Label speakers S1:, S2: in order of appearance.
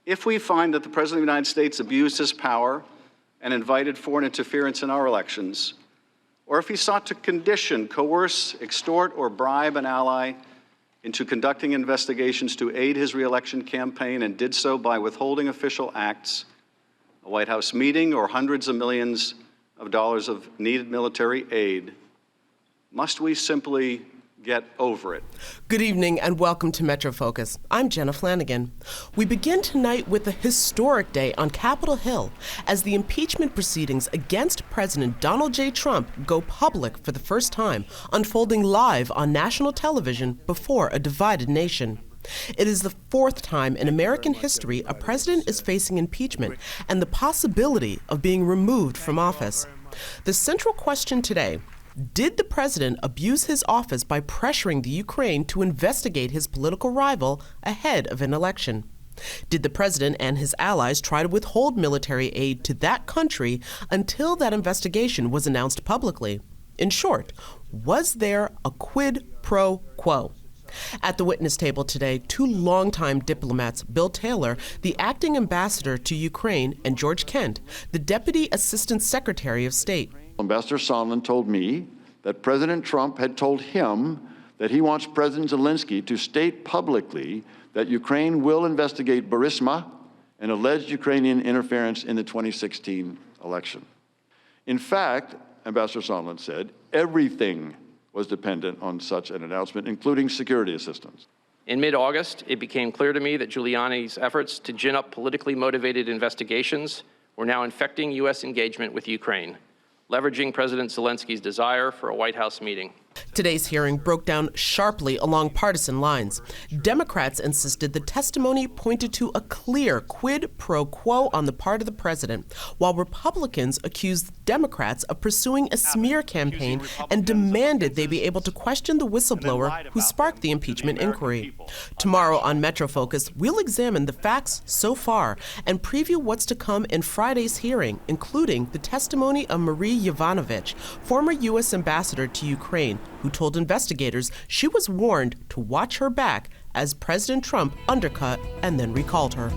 S1: If we find that the President of the United States abused his power and invited foreign interference in our elections, or if he sought to condition, coerce, extort, or bribe an ally into conducting investigations to aid his reelection campaign and did so by withholding official acts, a White House meeting, or hundreds of millions of dollars of needed military aid, must we simply get over it?
S2: Good evening and welcome to Metro Focus. I'm Jenna Flanagan. We begin tonight with a historic day on Capitol Hill as the impeachment proceedings against President Donald J. Trump go public for the first time, unfolding live on national television before a divided nation. It is the fourth time in American history a president is facing impeachment and the possibility of being removed from office. The central question today: did the president abuse his office by pressuring the Ukraine to investigate his political rival ahead of an election? Did the president and his allies try to withhold military aid to that country until that investigation was announced publicly? In short, was there a quid pro quo? At the witness table today, two longtime diplomats, Bill Taylor, the acting ambassador to Ukraine, and George Kent, the Deputy Assistant Secretary of State.
S3: Ambassador Sondland told me that President Trump had told him that he wants President Zelensky to state publicly that Ukraine will investigate Burisma and alleged Ukrainian interference in the 2016 election. In fact, Ambassador Sondland said, everything was dependent on such an announcement, including security assistance.
S4: In mid-August, it became clear to me that Giuliani's efforts to gin up politically motivated investigations were now infecting U.S. engagement with Ukraine, leveraging President Zelensky's desire for a White House meeting.
S2: Today's hearing broke down sharply along partisan lines. Democrats insisted the testimony pointed to a clear quid pro quo on the part of the president, while Republicans accused Democrats of pursuing a smear campaign and demanded they be able to question the whistleblower who sparked the impeachment inquiry. Tomorrow on Metro Focus, we'll examine the facts so far and preview what's to come in Friday's hearing, including the testimony of Marie Yovanovitch, former U.S. ambassador to Ukraine, who told investigators she was warned to watch her back as President Trump undercut and then recalled her.